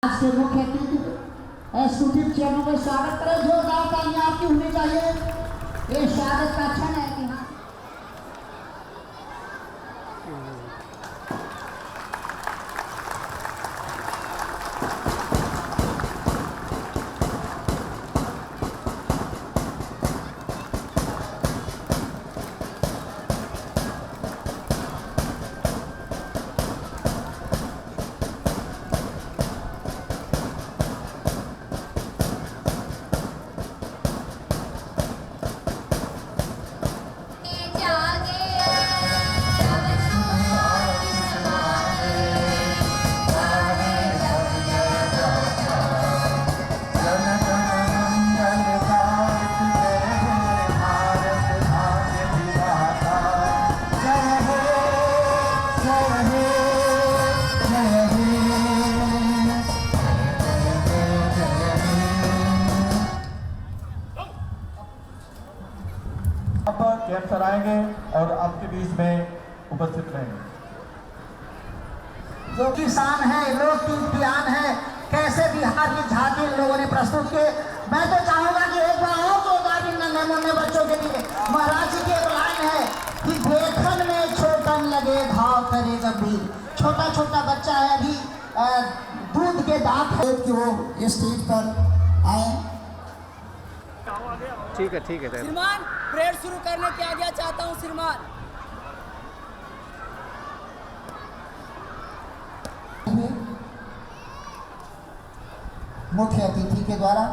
आज के मुख्य अतिथि सुदीप चैनल में स्वागत करें। जोरदार तालियां आपकी होनी चाहिए। ये स्वागत का क्षण है कि हाँ कैंप कराएंगे और आपके बीच में उपस्थित रहेंगे। जो किसान है, लोग की बयान है, कैसे बिहार की झांकी लोगों ने प्रस्तुत किए। मैं तो चाहूंगा कि एक बार और जोरदार नन्हे मुन्ने बच्चों के लिए महाराज जी की एक लाइन है कि देखन में छोटन लगे भाव करे गंभीर। छोटा छोटा बच्चा है, अभी दूध के दांत है कि वो स्टेज पर आए। ठीक है श्रीमान, परेड शुरू करने की आज्ञा चाहता हूँ श्रीमान। मुख्य अतिथि के द्वारा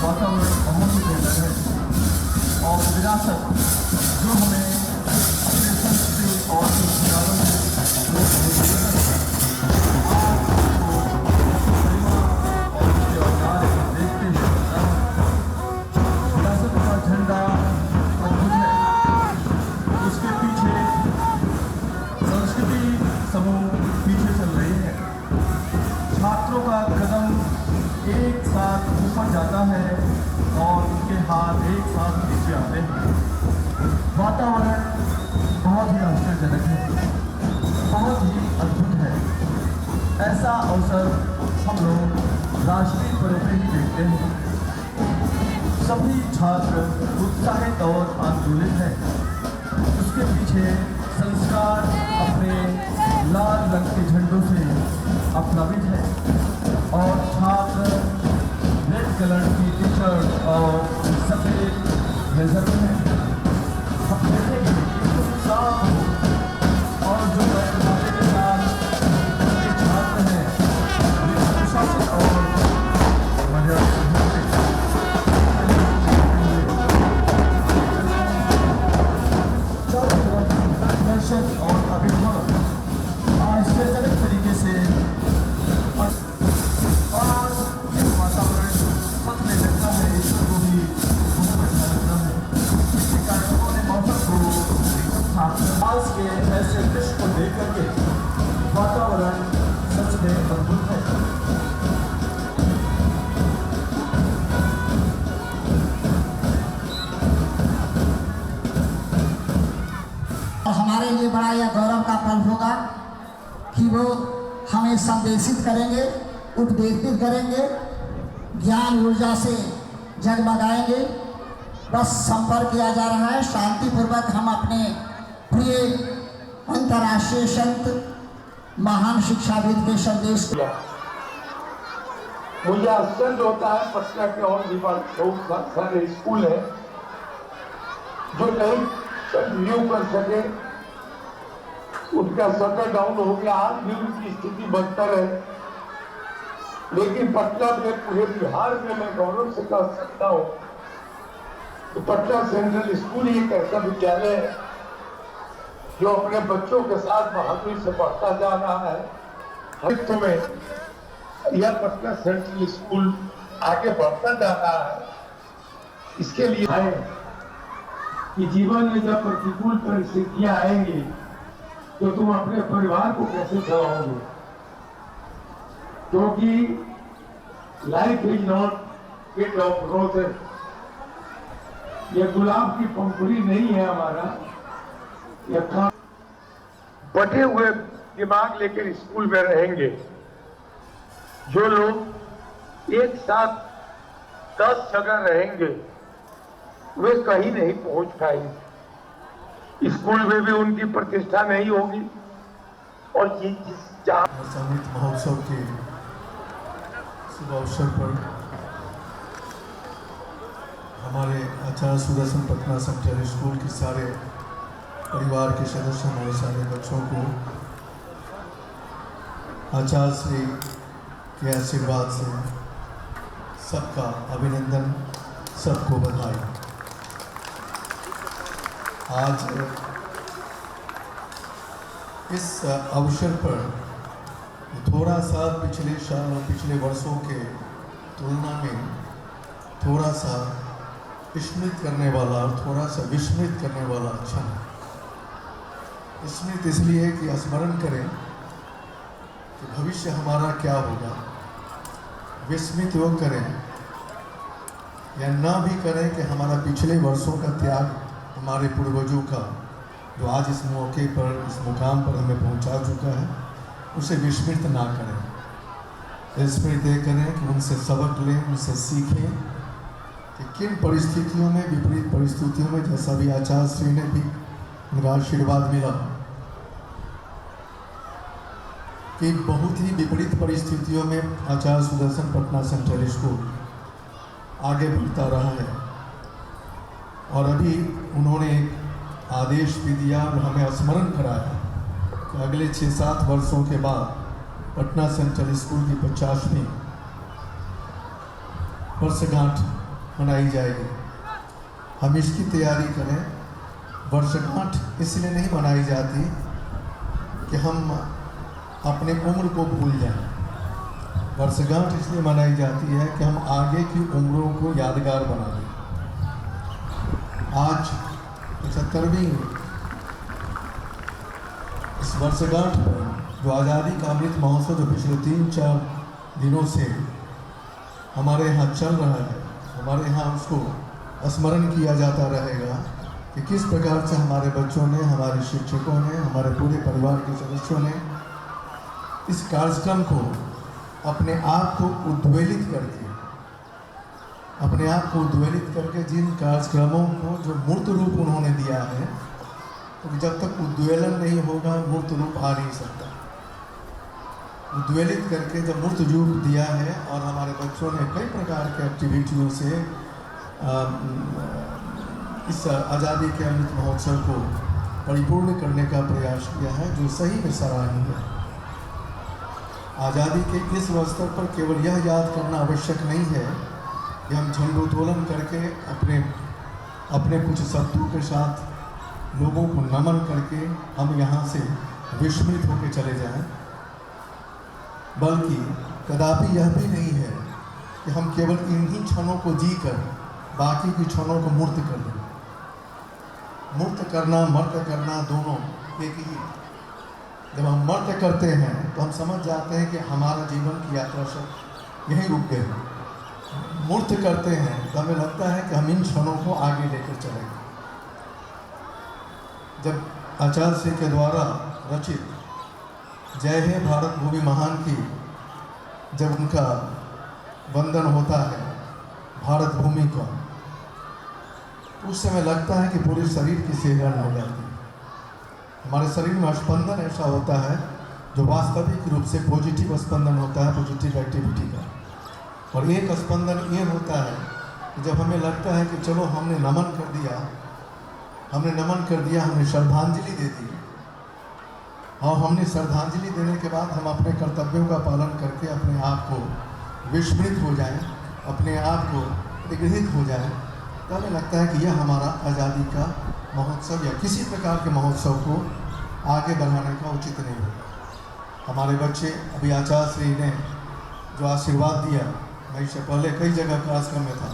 वातावरण बहुत ही बेहतर है और विरासत जो हमें अपने संस्कृति और संस्कारों से देखते हुए विरासत का झंडा अद्भुत है। उसके पीछे संस्कृति समूह पीछे चल रही है। छात्रों का कदम एक साथ ऊपर जाता है और उनके हाथ एक साथ नीचे आते हैं। वातावरण बहुत ही आश्चर्यजनक है, बहुत ही अद्भुत है। ऐसा अवसर हम लोग राष्ट्रीय पर्व पे ही देखते हैं। सभी छात्र उत्साहित और आंदोलित हैं। उसके पीछे संस्कार अपने लाल रंग के झंडों से अपलावित है और छात्र रेड कलर की टी शर्ट और सफेद ब्लेजर में है। हम देखेंगे कि उत्साह और जो हमारे के साथ ये छात्र हैं वे अनुशासित और मर्यादित दर्शक और अभिभावक आश्चर्यजनक तरीके से के ऐसे दृश्य को देख करके वातावरण सच में अद्भुत है। हमारे लिए बड़ा यह गौरव का पल होगा कि वो हमें संदेशित करेंगे, उद्वेलित करेंगे, ज्ञान ऊर्जा से जगमगाएंगे। बस संपर्क किया जा रहा है। शांतिपूर्वक हम अपने प्रिय अंतर्राष्ट्रीय संत महान शिक्षाविद के संदेश मुझे आश्चर्य होता है पटना के और भी बहुत सारे स्कूल हैं जो नहीं कंटिन्यू कर सके, उनका शटर डाउन हो गया, आज भी उनकी स्थिति बदतर है। लेकिन पटना में, पूरे बिहार में मैं गौरव से कह सकता हूँ तो पटना सेंट्रल स्कूल एक ऐसा विद्यालय है जो अपने बच्चों के साथ बहादुरी से बढ़ता जा रहा है। हर में यह पटना सेंट्रल स्कूल आगे बढ़ता जा रहा है। इसके लिए है कि जीवन में जब प्रतिकूल परिस्थितियां आएंगी तो तुम अपने परिवार को कैसे चलाओगे, क्योंकि life is not it of roses. यह गुलाब की पंखुड़ी नहीं है हमारा, यह बटे हुए दिमाग लेकर स्कूल में रहेंगे। जो लोग एक साथ 10 जगह रहेंगे वे कहीं नहीं पहुंच पाएंगे, स्कूल में भी उनकी प्रतिष्ठा नहीं होगी। और अमृत महोत्सव के शुभ अवसर पर हमारे आचार्य सुदर्शन पटना सेंट्रल स्कूल के सारे परिवार के सदस्य, हमारे सारे बच्चों को आचार्य श्री के आशीर्वाद से सबका अभिनंदन, सबको बधाई। आज इस अवसर पर थोड़ा सा पिछले वर्षों के तुलना में थोड़ा सा स्मृत करने वाला और थोड़ा सा विस्मृत करने वाला क्षण है। स्मृत इसलिए कि स्मरण करें कि भविष्य हमारा क्या होगा, विस्मित वो करें या ना भी करें कि हमारा पिछले वर्षों का त्याग, हमारे पूर्वजों का जो आज इस मौके पर, इस मुकाम पर हमें पहुंचा चुका है, उसे विस्मृत ना करें। स्मृत ये करें कि उनसे सबक लें, उनसे सीखें कि किन परिस्थितियों में, विपरीत परिस्थितियों में, जैसा भी आचार्य श्री ने भी उनका आशीर्वाद मिला कि बहुत ही विपरीत परिस्थितियों में आचार्य सुदर्शन पटना सेंट्रल स्कूल आगे बढ़ता रहा है। और अभी उन्होंने एक आदेश भी दिया और हमें स्मरण कराया कि अगले 6-7 वर्षों के बाद पटना सेंट्रल स्कूल की 50वीं वर्षगांठ मनाई जाएगी। हम इसकी तैयारी करें। वर्षगांठ इसलिए नहीं मनाई जाती कि हम अपने उम्र को भूल जाएं। वर्षगांठ इसलिए मनाई जाती है कि हम आगे की उम्रों को यादगार बना दें। आज 75वीं इस वर्षगांठ पर जो आज़ादी का अमृत महोत्सव जो पिछले 3-4 दिनों से हमारे यहाँ चल रहा है, हमारे यहाँ उसको स्मरण किया जाता रहेगा कि किस प्रकार से हमारे बच्चों ने, हमारे शिक्षकों ने, हमारे पूरे परिवार के सदस्यों ने इस कार्यक्रम को अपने आप को उद्वेलित करके, अपने आप को उद्वेलित करके जिन कार्यक्रमों को जो मूर्त रूप उन्होंने दिया है, तो जब तक उद्वेलन नहीं होगा मूर्त रूप आ नहीं सकता। उद्वेलित करके जब मूर्त रूप दिया है और हमारे बच्चों ने कई प्रकार के एक्टिविटियों से इस आज़ादी के अमृत महोत्सव को परिपूर्ण करने का प्रयास किया है, जो सही में सराहनीय है। आज़ादी के इस अवसर पर केवल यह याद करना आवश्यक नहीं है कि हम झंडोत्तोलन करके अपने कुछ शब्दों के साथ लोगों को नमन करके हम यहाँ से विस्मृत होकर चले जाएं, बल्कि कदापि यह भी नहीं है कि हम केवल इन्हीं क्षणों को जीकर बाकी की क्षणों को मूर्त कर दें। मूर्त करना, मर्त करना दोनों एक ही। जब हम मर्त करते हैं तो हम समझ जाते हैं कि हमारा जीवन की यात्रा सब यहीं रुक गई। मूर्त करते हैं तो हमें लगता है कि हम इन क्षणों को आगे लेकर चलेंगे। जब आचार्य श्री के द्वारा रचित जय हे भारत भूमि महान की जब उनका वंदन होता है भारत भूमि का, उस समय लगता है कि पूरे शरीर की सिहरन हो जाती है। हमारे शरीर में स्पंदन ऐसा होता है जो वास्तविक रूप से पॉजिटिव स्पंदन होता है पॉजिटिव एक्टिविटी का। और एक स्पंदन ये होता है कि जब हमें लगता है कि चलो हमने नमन कर दिया, हमने श्रद्धांजलि दे दी, और हमने श्रद्धांजलि देने के बाद हम अपने कर्तव्यों का पालन करके अपने आप को विस्मृत हो जाएं, अपने आप को निगृहित हो जाएं, तो हमें लगता है कि यह हमारा आज़ादी का महोत्सव या किसी प्रकार के महोत्सव को आगे बढ़ाने का उचित नहीं होगा। हमारे बच्चे, अभी आचार्य श्री ने जो आशीर्वाद दिया, मैं इससे पहले कई जगह कार्यक्रम में था,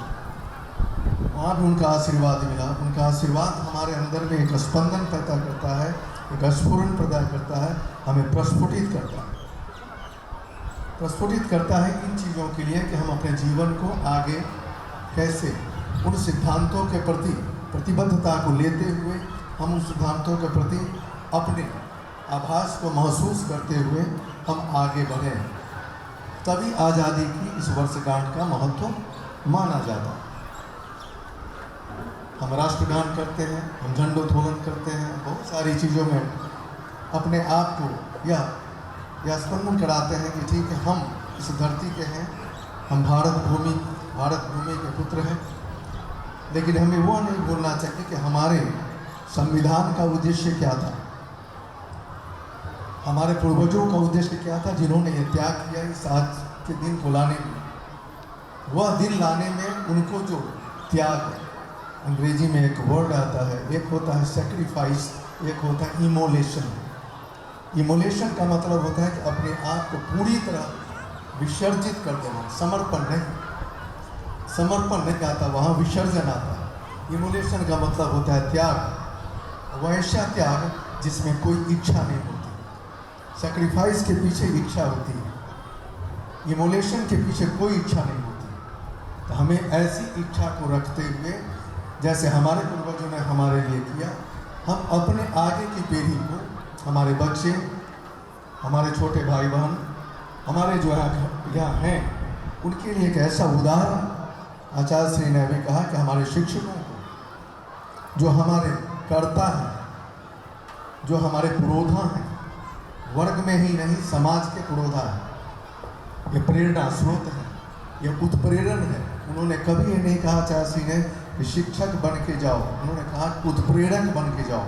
वहाँ भी उनका आशीर्वाद मिला। उनका आशीर्वाद हमारे अंदर में एक स्पंदन पैदा करता है, एक स्फुरन प्रदान करता है, हमें प्रस्फुटित करता है इन चीज़ों के लिए कि हम अपने जीवन को आगे कैसे उन सिद्धांतों के प्रति प्रतिबद्धता को लेते हुए हम उन सिद्धांतों के प्रति अपने आभास को महसूस करते हुए हम आगे बढ़ें। तभी आज़ादी की इस वर्षगांठ का महत्व माना जाता है। हम राष्ट्रगान करते हैं, हम झंडोत्तोलन करते हैं, बहुत सारी चीज़ों में अपने आप को यह स्पंदन कराते हैं कि ठीक है, हम इस धरती के हैं, हम भारत भूमि के पुत्र हैं। लेकिन हमें वो नहीं भूलना चाहिए कि हमारे संविधान का उद्देश्य क्या था, हमारे पूर्वजों का उद्देश्य क्या था, जिन्होंने ये त्याग किया इस आज के दिन को लाने में। वह दिन लाने में उनको जो त्याग, अंग्रेजी में एक वर्ड आता है, एक होता है सेक्रीफाइस, एक होता है इमोलेशन। इमोलेशन का मतलब होता है कि अपने आप को पूरी तरह विसर्जित कर देना, समर्पण नहीं आता, वहाँ विसर्जन आता है। इमोलेशन का मतलब होता है त्याग, वैसा त्याग जिसमें कोई इच्छा नहीं होती। सेक्रीफाइस के पीछे इच्छा होती है, इमोलेशन के पीछे कोई इच्छा नहीं होती। तो हमें ऐसी इच्छा को रखते हुए, जैसे हमारे पूर्वजों ने हमारे लिए किया, हम अपने आगे की पीढ़ी को, हमारे बच्चे, हमारे छोटे भाई बहन, हमारे जो यहाँ हैं, उनके लिए एक ऐसा उदाहरण आचार्य श्री ने भी कहा कि हमारे शिक्षकों को, जो हमारे कर्ता हैं, जो हमारे पुरोधा हैं, वर्ग में ही नहीं समाज के पुरोधा हैं, ये प्रेरणा स्रोत है, ये उत्प्रेरण है। उन्होंने कभी ये नहीं कहा आचार्य श्री ने कि शिक्षक बन के जाओ, उन्होंने कहा उत्प्रेरक बन के जाओ।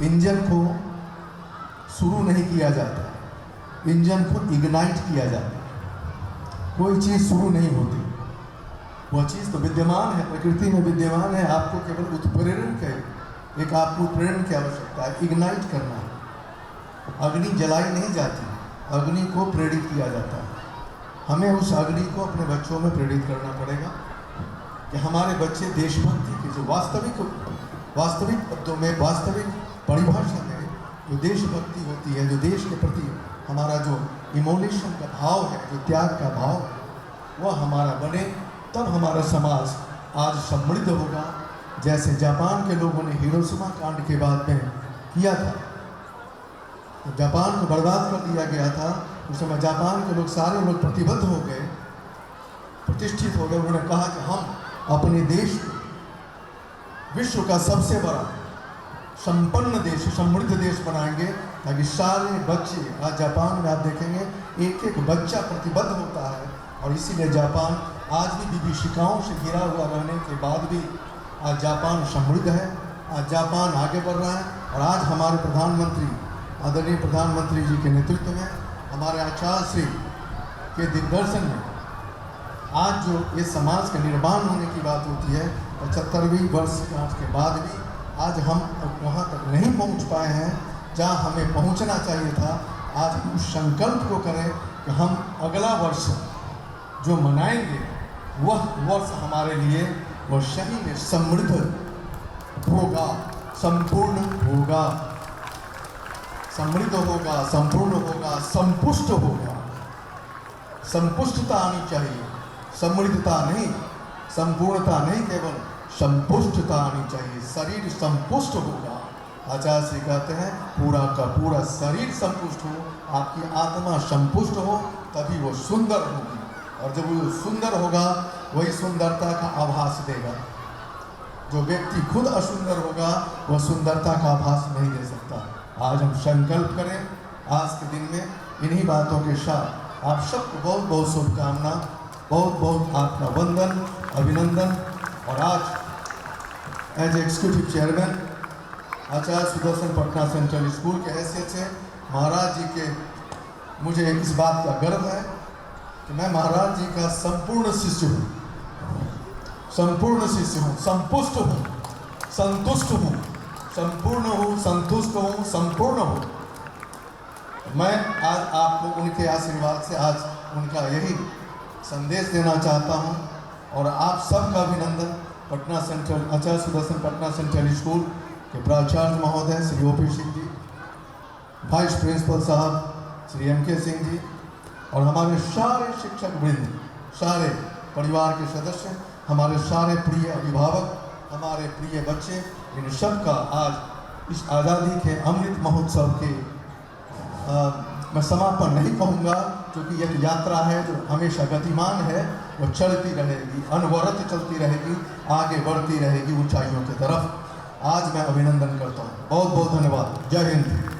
इंजन को शुरू नहीं किया जाता, इंजन को इग्नाइट किया जाता। कोई चीज़ शुरू नहीं होती, वह चीज़ तो विद्यमान है, प्रकृति में विद्यमान है, आपको केवल उत्प्रेरण एक आपको उत्प्रेरण की आवश्यकता है, इग्नाइट करना। अग्नि जलाई नहीं जाती, अग्नि को प्रेरित किया जाता है। हमें उस अग्नि को अपने बच्चों में प्रेरित करना पड़ेगा कि हमारे बच्चे देशभक्ति के जो वास्तविक पदों में, वास्तविक परिभाषा में जो देशभक्ति होती है, जो देश के प्रति हमारा जो इमोलेशन का भाव है, जो त्याग का भाव, वह हमारा बने। तब हमारा समाज आज समृद्ध होगा। जैसे जापान के लोगों ने हिरोशिमा कांड के बाद में किया था, तो जापान को बर्बाद कर दिया गया था। उस समय जापान के लोग, सारे लोग प्रतिबद्ध हो गए, प्रतिष्ठित हो गए। उन्होंने कहा कि हम अपने देश को विश्व का सबसे बड़ा संपन्न देश, समृद्ध देश बनाएंगे, ताकि सारे बच्चे, आज जापान में आप देखेंगे एक एक बच्चा प्रतिबद्ध होता है। और इसीलिए जापान आज भी विभीषिकाओं से घिरा हुआ रहने के बाद भी आज जापान समृद्ध है, आज जापान आगे बढ़ रहा है। और आज हमारे प्रधानमंत्री, आदरणीय प्रधानमंत्री जी के नेतृत्व में, हमारे आचार्य श्री के दिग्दर्शन में आज जो ये समाज का निर्माण होने की बात होती है, 75वीं वर्षगांठ के बाद भी आज हम वहाँ तक नहीं पहुँच पाए हैं जहाँ हमें पहुँचना चाहिए था। आज हम उस संकल्प को करें कि हम अगला वर्ष जो मनाएंगे वह वर्ष हमारे लिए वह सही में समृद्ध होगा, संपूर्ण होगा, समृद्ध होगा, संपूर्ण होगा, संपुष्ट होगा। संपुष्टता आनी चाहिए, समृद्धता नहीं, संपूर्णता नहीं, केवल संपुष्टता आनी चाहिए। शरीर संपुष्ट होगा। आचार्य श्री कहते हैं पूरा का पूरा शरीर संपुष्ट हो, आपकी आत्मा संपुष्ट हो, तभी वो सुंदर होगी। और जब वो सुंदर होगा, वही सुंदरता का आभास देगा। जो व्यक्ति खुद असुंदर होगा, वह सुंदरता का आभास नहीं दे सकता। आज हम संकल्प करें, आज के दिन में इन्हीं बातों के साथ आप सबको बहुत बहुत शुभकामना, बहुत बहुत आपका वंदन, अभिनंदन। और आज एज एग्जीक्यूटिव चेयरमैन आचार्य सुदर्शन पटना सेंट्रल स्कूल के हैसियत से महाराज जी के मुझे इस बात का गर्व है कि मैं महाराज जी का संपूर्ण शिष्य हूँ, संपूर्ण शिष्य हूँ, संपुष्ट हूँ, संतुष्ट हूँ, संपूर्ण हूँ, संतुष्ट हूँ, संपूर्ण हूँ। मैं आज आपको उनके आशीर्वाद से आज उनका यही संदेश देना चाहता हूँ। और आप सबका अभिनंदन पटना सेंट्रल आचार्य सुदर्शन पटना सेंट्रल स्कूल के प्राचार्य महोदय Shri OP Singh ji, vice principal साहब श्री एम के सिंह जी और हमारे सारे शिक्षक वृंद, सारे परिवार के सदस्य, हमारे सारे प्रिय अभिभावक, हमारे प्रिय बच्चे, इन सब का आज इस आज़ादी के अमृत महोत्सव के मैं समापन नहीं कहूँगा, क्योंकि यह यात्रा है जो हमेशा गतिमान है, वो चलती रहेगी, अनवरत चलती रहेगी, आगे बढ़ती रहेगी ऊंचाइयों की तरफ। आज मैं अभिनंदन करता हूँ, बहुत बहुत धन्यवाद। जय हिंद।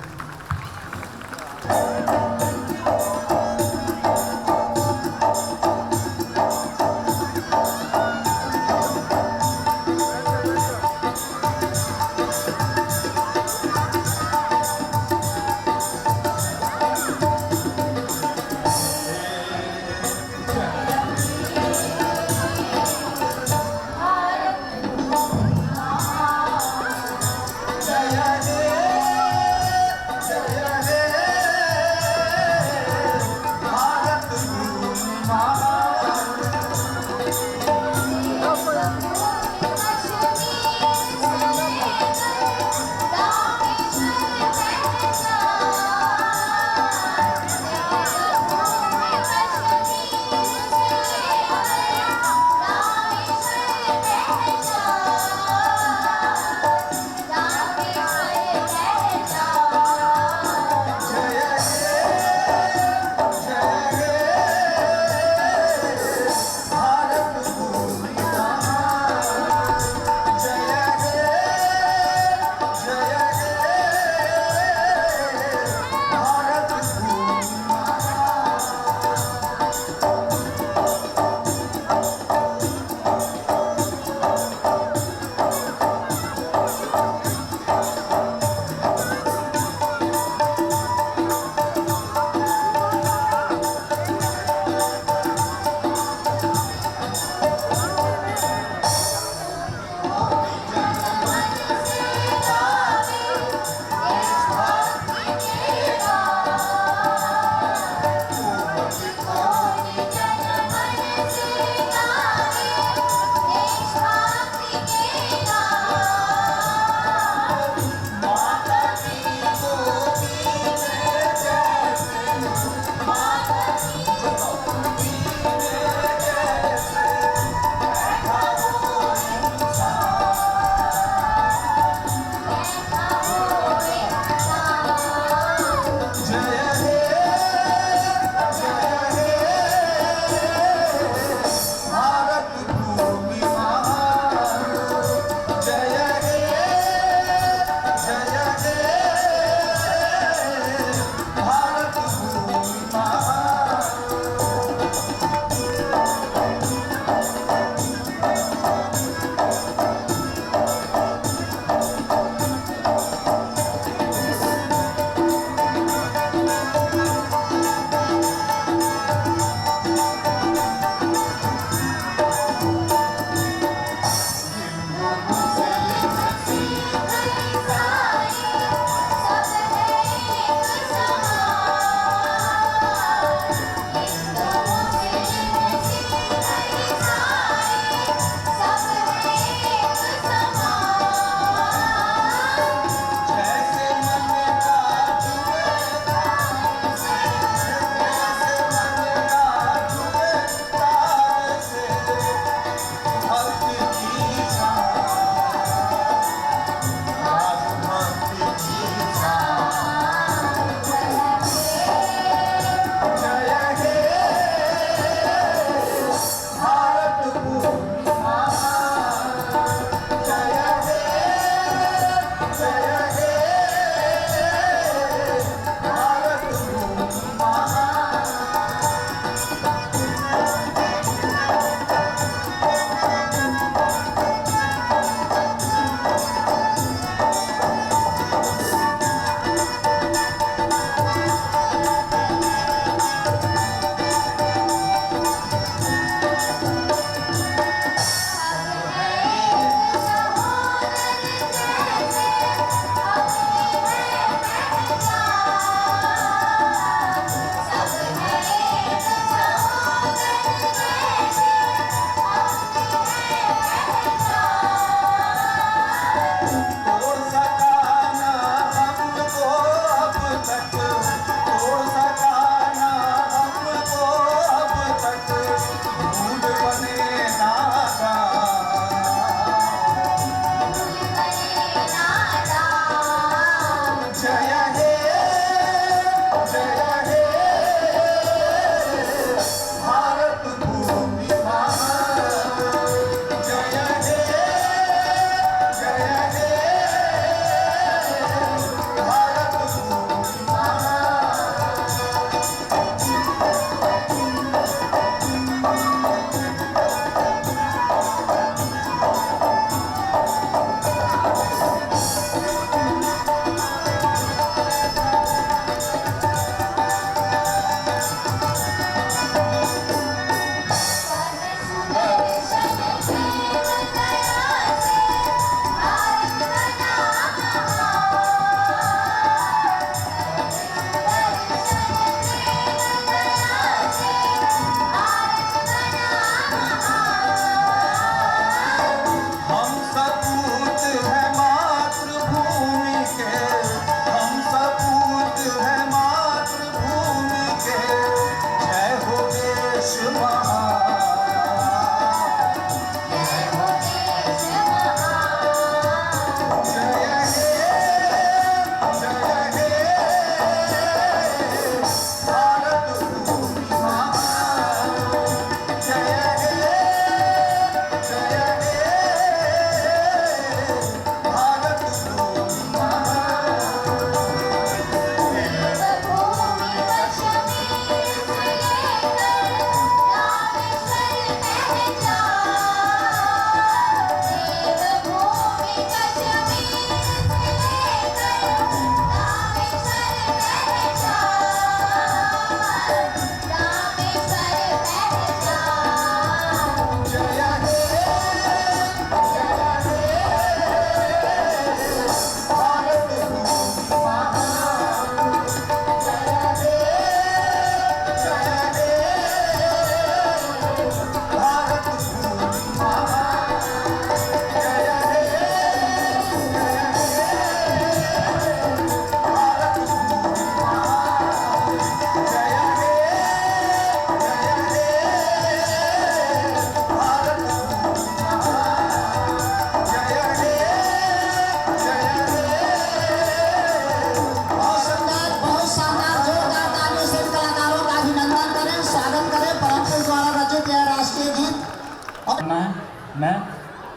मैं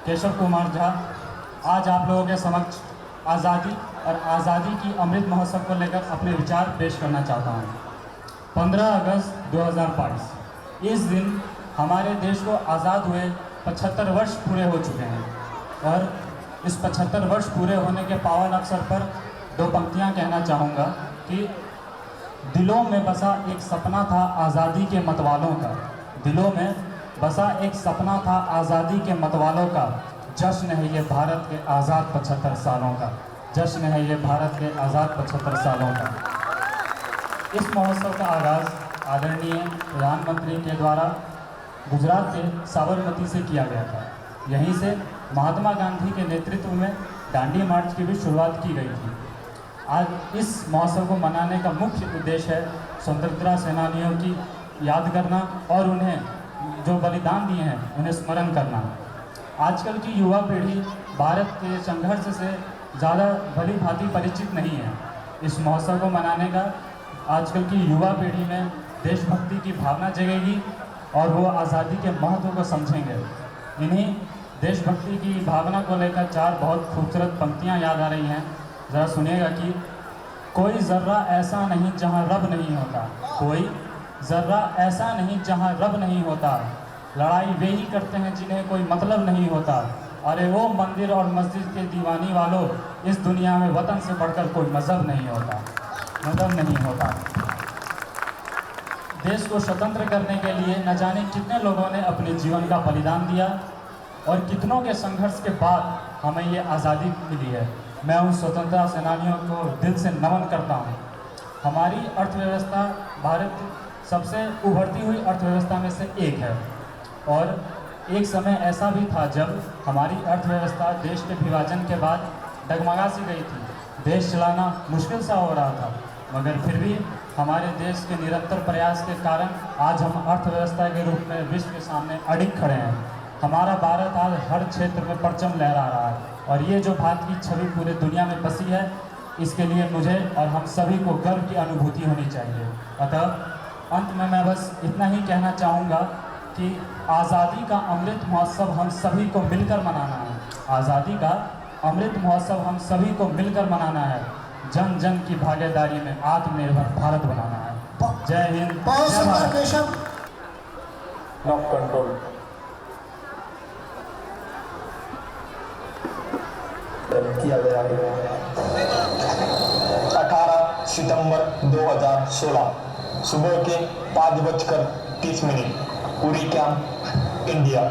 केशव कुमार झा आज आप लोगों के समक्ष आज़ादी और आज़ादी की अमृत महोत्सव को लेकर अपने विचार पेश करना चाहता हूँ। 15 अगस्त 2022 इस दिन हमारे देश को आज़ाद हुए 75 वर्ष पूरे हो चुके हैं और इस 75 वर्ष पूरे होने के पावन अवसर पर दो पंक्तियाँ कहना चाहूँगा कि दिलों में बसा एक सपना था आज़ादी के मतवालों का, दिलों में बसा एक सपना था आज़ादी के मतवालों का, जश्न है ये भारत के आज़ाद 75 सालों का, जश्न है ये भारत के आज़ाद 75 सालों का। इस महोत्सव का आगाज़ आदरणीय प्रधानमंत्री के द्वारा गुजरात के साबरमती से किया गया था। यहीं से महात्मा गांधी के नेतृत्व में दांडी मार्च की भी शुरुआत की गई थी। आज इस महोत्सव को मनाने का मुख्य उद्देश्य है स्वतंत्रता सेनानियों की याद करना और उन्हें जो बलिदान दिए हैं उन्हें स्मरण करना। आजकल की युवा पीढ़ी भारत के संघर्ष से ज़्यादा भली भांति परिचित नहीं है। इस महोत्सव को मनाने का आजकल की युवा पीढ़ी में देशभक्ति की भावना जगेगी और वो आज़ादी के महत्व को समझेंगे। इन्हीं देशभक्ति की भावना को लेकर चार बहुत खूबसूरत पंक्तियाँ याद आ रही हैं, ज़रा सुनिएगा कि कोई ज़र्रा ऐसा नहीं जहाँ रब नहीं होता, कोई ज़र्रा ऐसा नहीं जहाँ रब नहीं होता, लड़ाई वे ही करते हैं जिन्हें कोई मतलब नहीं होता, अरे वो मंदिर और मस्जिद के दीवानी वालों, इस दुनिया में वतन से बढ़कर कोई मज़हब नहीं होता, मज़हब नहीं होता। देश को स्वतंत्र करने के लिए न जाने कितने लोगों ने अपने जीवन का बलिदान दिया और कितनों के संघर्ष के बाद हमें ये आज़ादी मिली है। मैं उन स्वतंत्रता सेनानियों को दिल से नमन करता हूँ। हमारी अर्थव्यवस्था भारत सबसे उभरती हुई अर्थव्यवस्था में से एक है और एक समय ऐसा भी था जब हमारी अर्थव्यवस्था देश के विभाजन के बाद डगमगा सी गई थी, देश चलाना मुश्किल सा हो रहा था, मगर फिर भी हमारे देश के निरंतर प्रयास के कारण आज हम अर्थव्यवस्था के रूप में विश्व के सामने अडिग खड़े हैं। हमारा भारत आज हर क्षेत्र में परचम लहरा रहा है और ये जो भारत की छवि पूरे दुनिया में बसी है, इसके लिए मुझे और हम सभी को गर्व की अनुभूति होनी चाहिए। अतः अंत में मैं बस इतना ही कहना चाहूँगा कि आज़ादी का अमृत महोत्सव हम सभी को मिलकर मनाना है। आज़ादी का अमृत महोत्सव हम सभी को मिलकर मनाना है। जन जन की भागीदारी में आत्मनिर्भर भारत बनाना है। जय हिंद, बहुत जय सुंदर भारत। केशव। नॉट कंट्रोल किया गया है। 18 सितंबर 2016 सुबह के 5:30 उरी कैंप, इंडिया।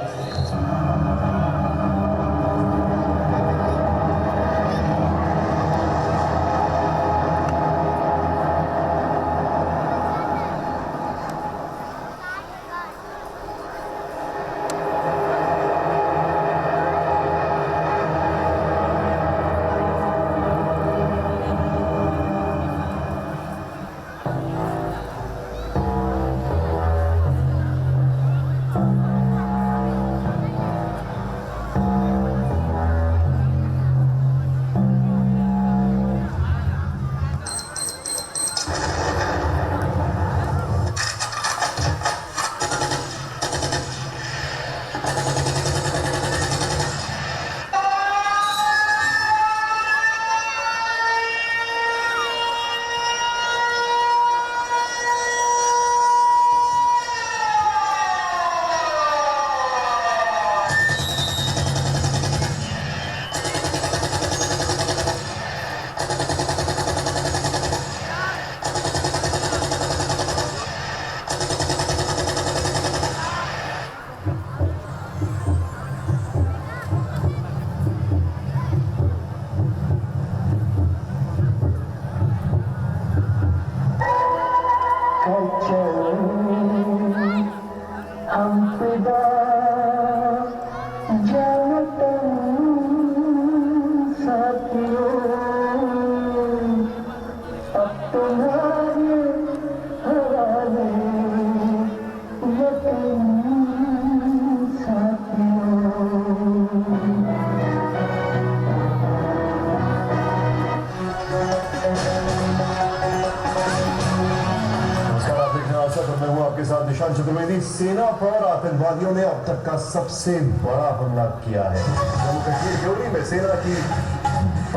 प्रशांत चतुर्वेदी, सेना पर आतंकवादियों ने अब तक का सबसे बड़ा हमला किया है। जम्मू कश्मीर के उरी में सेना की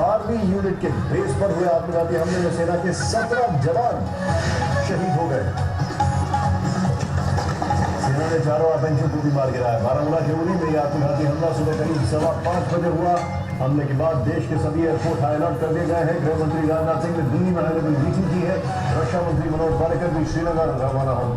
आर्मी यूनिट के बेस पर हुए आत्मघाती हमले में सेना के 17 जवान शहीद हो गए। सेना ने 4 आतंकियों को भी मार गिराया। बारामूला के उरी में आत्मघाती हमला सुबह करीब 5:15 बजे हुआ। हमले के बाद देश के सभी एयरपोर्ट हाई अलर्ट कर दिए गए हैं। गृह मंत्री राजनाथ सिंह ने दिल्ली में हाई लेवल मीटिंग की है। रक्षा मंत्री मनोज पालेकर भी श्रीनगर रवाना हो।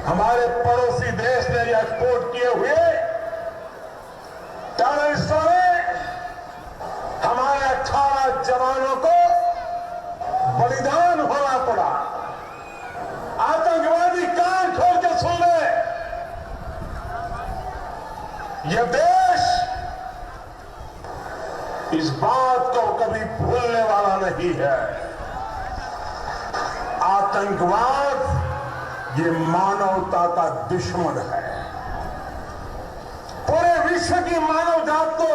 हमारे पड़ोसी देश ने एक्सपोर्ट किए हुए टेररिस्टों ने हमारे 18 जवानों को बलिदान होना पड़ा। आतंकवादी कान खोल के सुन ले, यह देश इस बात को कभी भूलने वाला नहीं है। आतंकवाद ये मानवता का दुश्मन है। पूरे विश्व की मानव जात को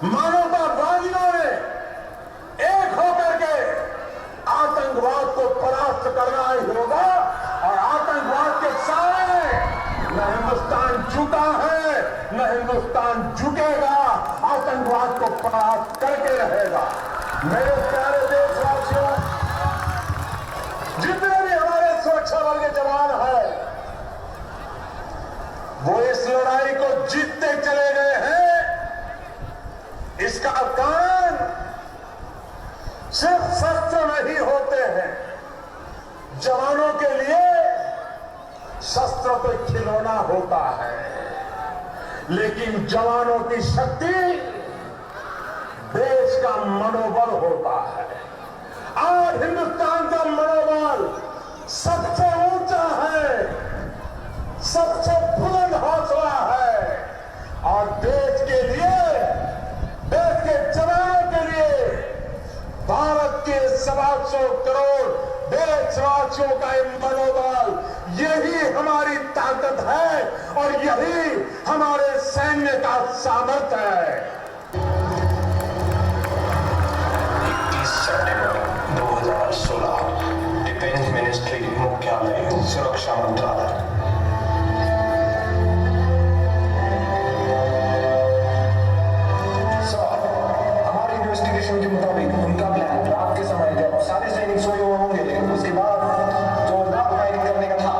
मानवतावादियों ने एक होकर के आतंकवाद को परास्त करना ही होगा। और आतंकवाद के सामने न हिंदुस्तान झुका है न हिंदुस्तान झुकेगा। आतंकवाद को परास्त करके रहेगा। मेरे प्यारे देशवासियों, जितने भी हमारे सुरक्षा बल के जवान हैं वो इस लड़ाई को जीतते चले गए हैं। इसका कारण सिर्फ शस्त्र नहीं होते हैं। जवानों के लिए शस्त्र तो खिलौना होता है, लेकिन जवानों की शक्ति देश का मनोबल होता है। आज हिंदुस्तान का मनोबल सबसे ऊंचा है, सबसे बुलंद हौसला है। और देश के लिए, देश के जवानों के लिए भारत के 125 करोड़ देशवासियों का ये मनोबल, यही हमारी ताकत है और यही हमारे सैन्य का सामर्थ्य है। 21 सितंबर 2016 डिफेंस मिनिस्ट्री मुख्यालय सुरक्षा मंत्रालय। हमारी इन्वेस्टिगेशन के मुताबिक उनका प्लान रात के समय जब सारे सैनिक सोए हुए होंगे, लेकिन उसके बाद जोरदार फायरिंग करने का था।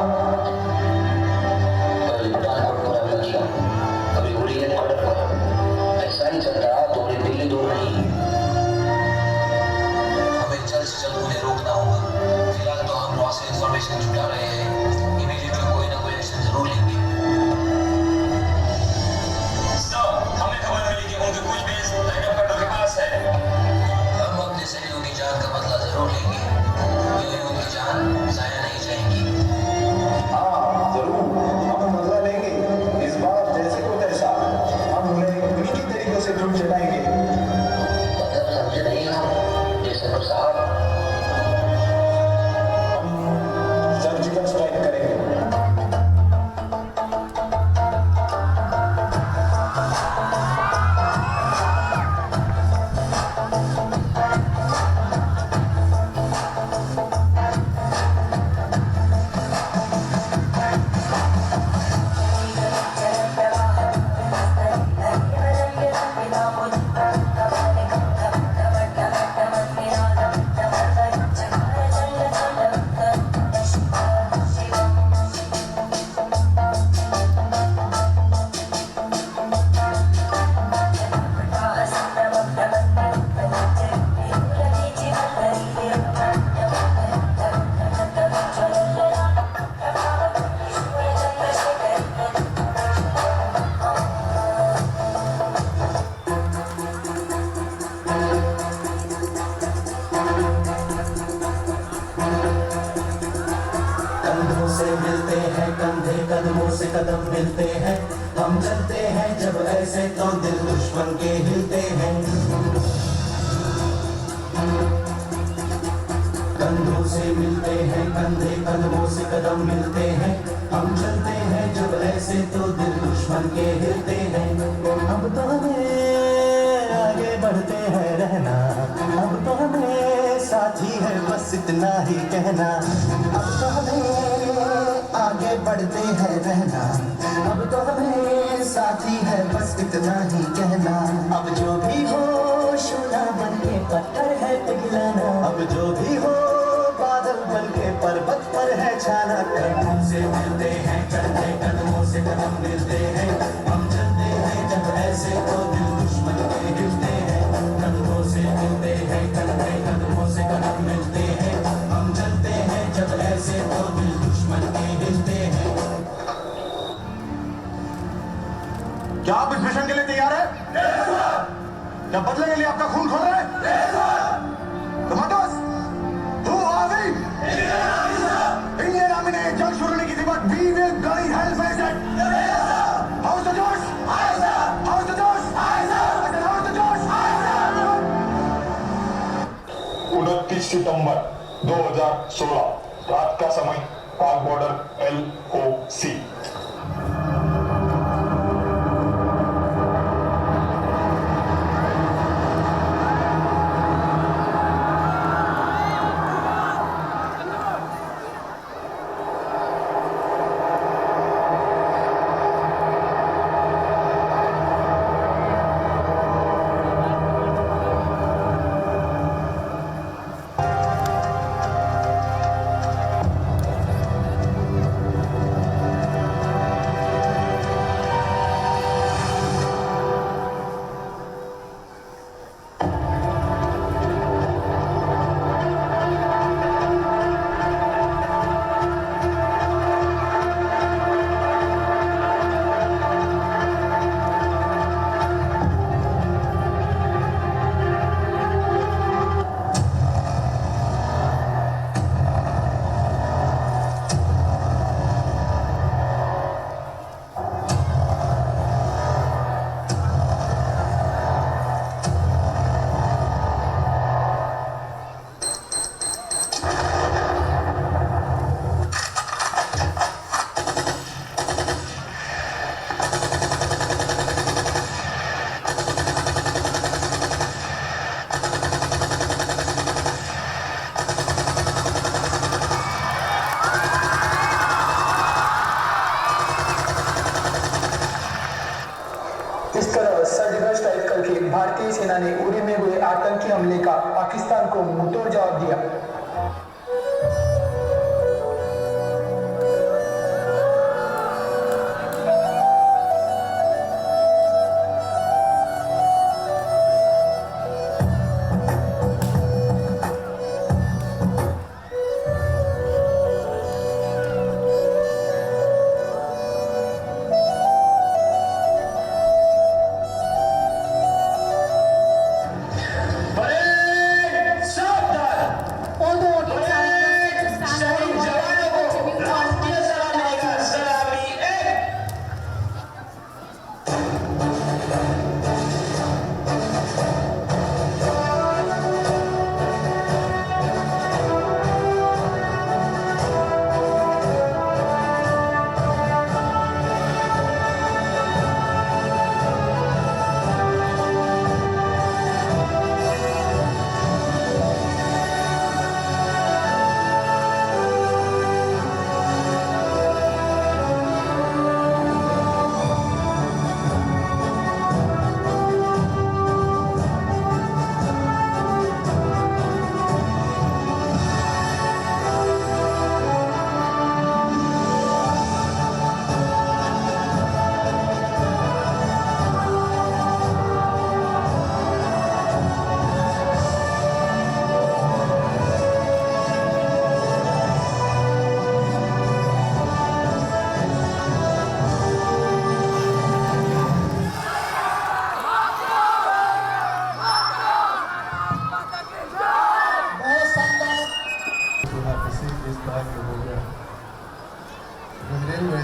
अभी उड़ी है ऑर्डर पर ऐसा ही चल रहा तो उन्हें दिल्ली दूर नहीं, हमें जल्द से जल्द उन्हें रोकना होगा। फिलहाल तो हम रॉ से इंफॉर्मेशन जुटा रहे हैं, इमीडिएटली कोई ना कोई एक्शन जरूर लेंगे। हमें खबर मिली कि उनके कुछ बेस लाइनअप कटर के पास है। हम अपने सैनिकों की जान का बदला जरूर लेंगे, क्योंकि उनकी जान जाया नहीं जाएगी। हाँ जरूर, हम मजा लेंगे इस बार। जैसे को तैसा हम उन्हें उन्हीं की तरीके से जुड़ चलाएंगे। मतलब समझे नहीं हम जैसे साहब, सर्जिकल स्ट्राइक करेंगे। कंधों से मिलते हैं कंधे, कदमों से कदम मिलते हैं, हम चलते हैं जब ऐसे तो दिल दुश्मन के हिलते हैं। कंधों से मिलते हैं कंधे, कदमों से कदम मिलते हैं, हम चलते हैं जब ऐसे तो दिल दुश्मन के हिलते हैं। अब तो हमें आगे बढ़ते हैं रहना, अब तो हमें साथी है बस इतना ही कहना। अब तो हमें आगे बढ़ते हैं रहना, अब तो हमें साथी है बस इतना ही कहना। अब जो भी हो शोला बन के पत्थर है पिघलाना, अब जो भी हो बादल बन के पर्वत पर है छाना। कंधों से मिलते हैं कंधे, कदमों से कदम मिलते हैं, हम चलते हैं जब ऐसे तो दिल दुश्मन के हिलते हैं। कंधों से मिलते हैं कंधे, कदमों से कदम मिलते हैं, हम चलते हैं जब ऐसे तो दिल दुश्मन के हिलते हैं। क्या आप इस मिशन के लिए तैयार है? क्या बदले के लिए आपका खून खोल रहे हैं? Commandos, who are we? Indian army ने जंग शुरू नहीं की थी, but we will guide hell face it. How's the Josh? How's the Josh? How's the Josh? 29 सितंबर 2016 रात का समय, पाक बॉर्डर LOC। सेना ने उरी में हुए आतंकी हमले का पाकिस्तान को मुंहतोड़ जवाब दिया।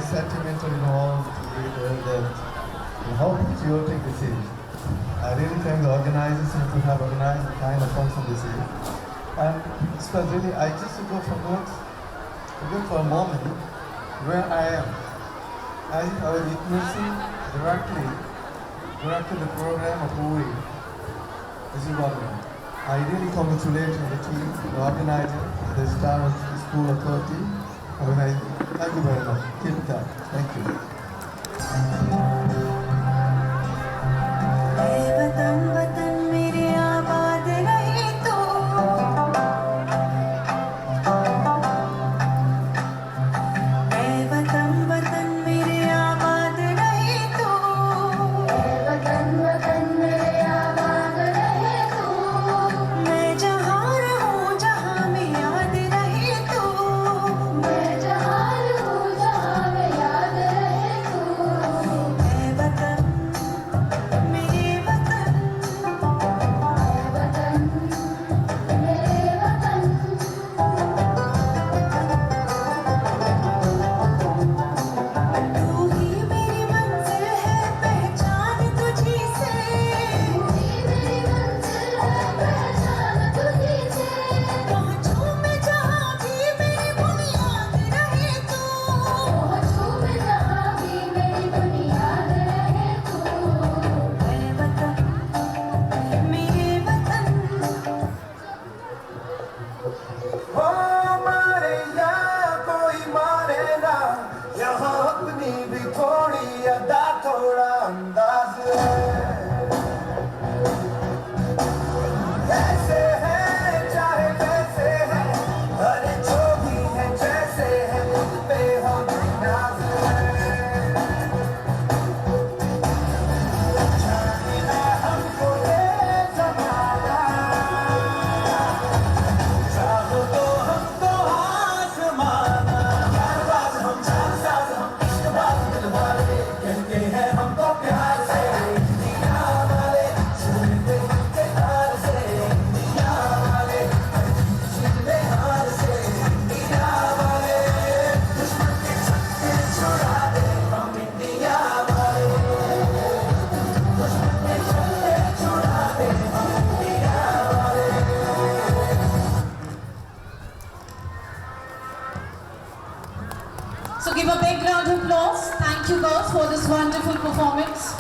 Sentimental and all that how patriotic this is. I really thank the organizers to have organized the kind of function this is. And it was really, I just forgot for a moment where I am. As if I was witnessing directly the program of Uri. This is what I really congratulate the team, the organizer, the staff of the school authority. Thank you very much. Keep it up. Thank you. वतन वतन मेरे आबाद रहे तो वतन वतन मेरे आबाद रहे तो वतन वतन मेरे आबाद रहे तो मैं जहाँ रहूँ जहाँ में याद रहे तो मैं जहाँ रहूँ जहाँ में याद रहे तो वतन मेरे वतन तू ही मेरी मंजिल है पहचान तुझी से तू ही मेरी मंजिल है पहचान तुझी से पहुँचूं मैं जहाँ भी मेरी बुनियाद रहे तो पहुँचूं मैं जहाँ भी मेरी बुनियाद रहे तो वतन मेरे वतन हो मारे या कोई मारे ना यहाँ अपनी भी थोड़ी अदा थोड़ा अंदाज है ऐसे है चाहे वैसे है अरे जो भी है जैसे है खुद पे हम नाज है जानिना हमको ये जमाना चाहो तो हमको आसमाना बाज हम चांद साज हम इश्क बाज दिल वाले कहते हैं हमको प्यार से दुनिया वाले सुनते के तार से दुनिया वाले जिंदे हार से दुनिया वाले दुश्मन के छक्के छुड़ा दे हम इंडिया वाले दुश्मन के छक्के छुड़ा दे हम इंडिया वाले So give a big round of applause. Thank you girls for this wonderful performance.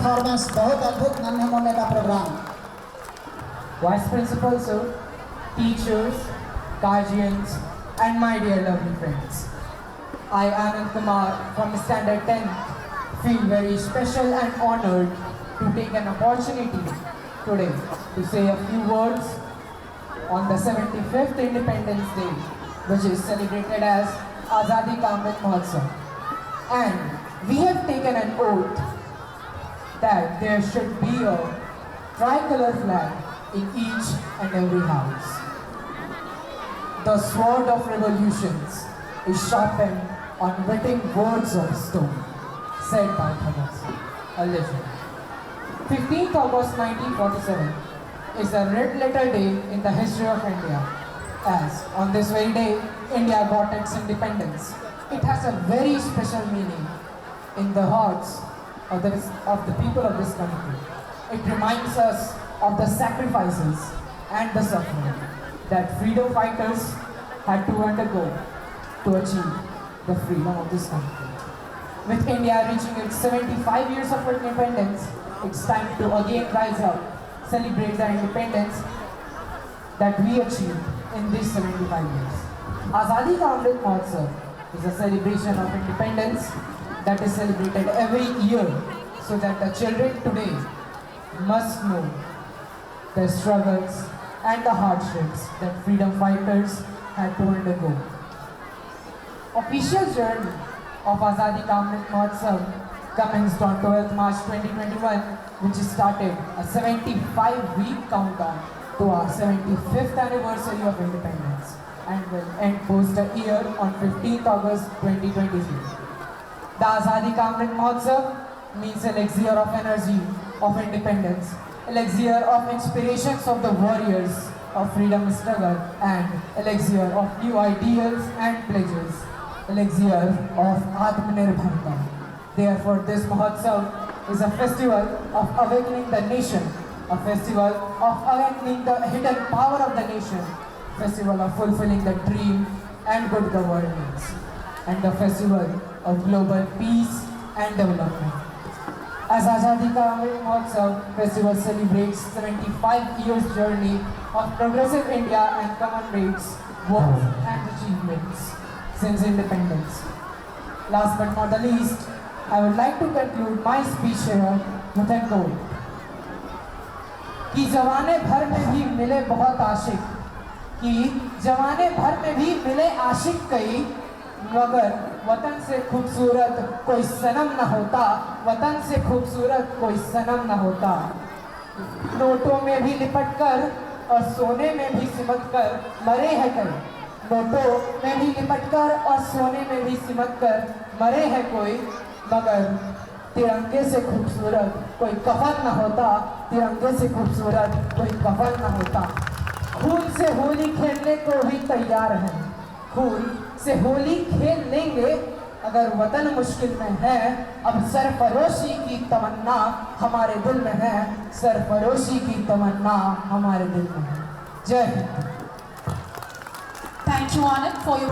Performance, बहुत अद्भुत नन्हे मुन्ने का programme. Vice Principal sir, teachers, guardians, and my dear lovely friends. I, Anand Kumar from Standard 10, feel very special and honored to take an opportunity today to say a few words on the 75th Independence Day, which is celebrated as Azadi Ka Amrit Mahotsav. And we have taken an oath that there should be a tricolor flag in each and every house. The sword of revolutions is sharpened on whetting words of stone, said by Thomas, a legend. 15th August 1947 is a red letter day in the history of India, as on this very day, India got its independence. It has a very special meaning in the hearts of the people of this country. It reminds us of the sacrifices and the suffering that freedom fighters had to undergo to achieve the freedom of this country. With India reaching its 75 years of independence, it's time to again rise up, celebrate the independence that we achieved in these 75 years. Azadi Ka Amrit Mahotsav is a celebration of independence that is celebrated every year so that the children today must know the struggles and the hardships that freedom fighters had to undergo. Official journey of Azadi Ka Amrit Mahotsav commenced on 12th March 2021, which started a 75-week countdown to our 75th anniversary of independence and will end post a year on 15th August 2023. The Azadi Ka Amrit Mahotsav means elixir of energy of independence, elixir of inspirations of the warriors of freedom struggle, and elixir of new ideals and pledges, elixir of Atmanirbharta. Therefore, this Mahotsav is a festival of awakening the nation, a festival of awakening the hidden power of the nation, festival of fulfilling the dream and good governance, and the festival of global peace and development. As Azadi Ka Amrit Mahotsav festival celebrates 75 years journey of progressive India and commemorates works and achievements since independence. Last but not the least, I would like to conclude my speech here with a quote. कि जवाने भर में भी मिले बहुत आशिक, कि जवाने भर में भी मिले आशिक कई, मगर वतन से खूबसूरत कोई सनम न होता, वतन से खूबसूरत कोई सनम न होता। नोटों में भी लिपट कर और सोने में भी सिमट कर मरे हैं कई, नोटों में भी लिपट कर और सोने में भी सिमट कर मरे हैं कोई, मगर तिरंगे से खूबसूरत कोई कफन न होता, तिरंगे से खूबसूरत कोई कफन न होता। खून से होली खेलने को भी तैयार हैं, खून से होली खेल लेंगे अगर वतन मुश्किल में है। अब सरफरोशी की तमन्ना हमारे दिल में है, सरफरोशी की तमन्ना हमारे दिल में है। जय Hind. Thank you, Anand, for your...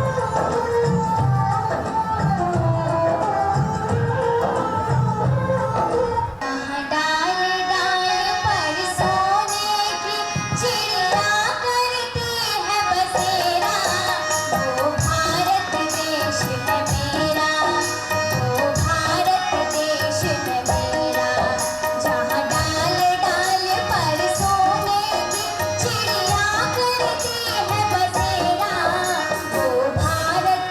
Bharat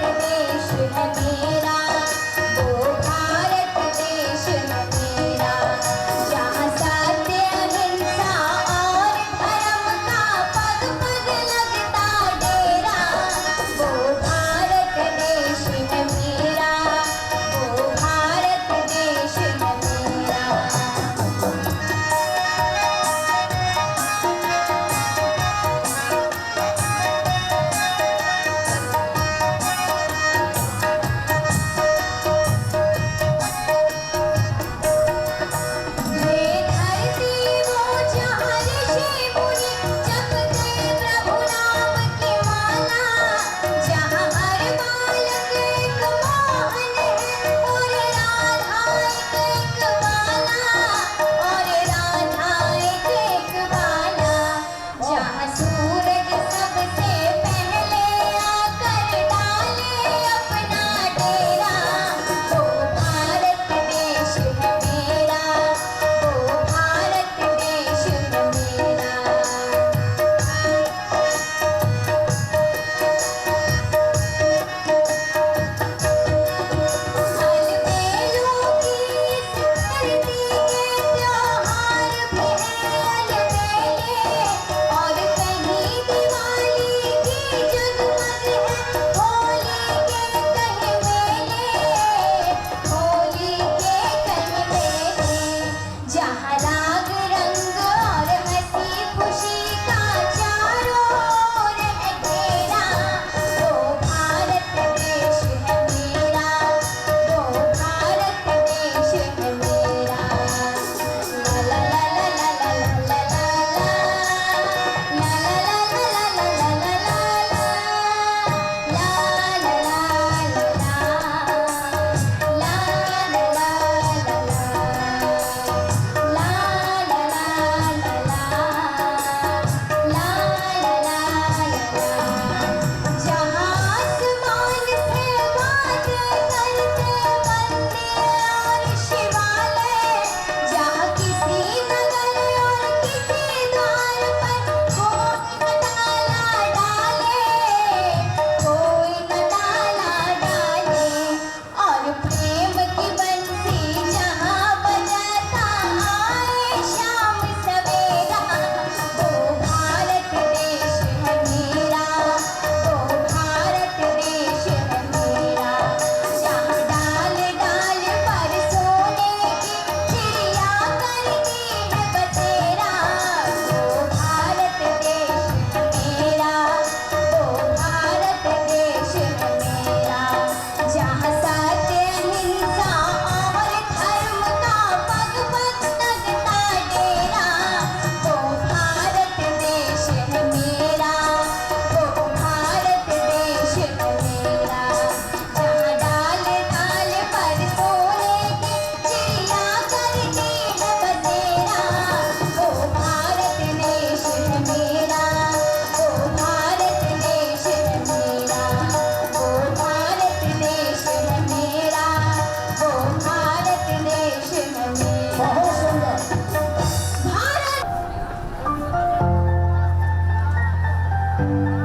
है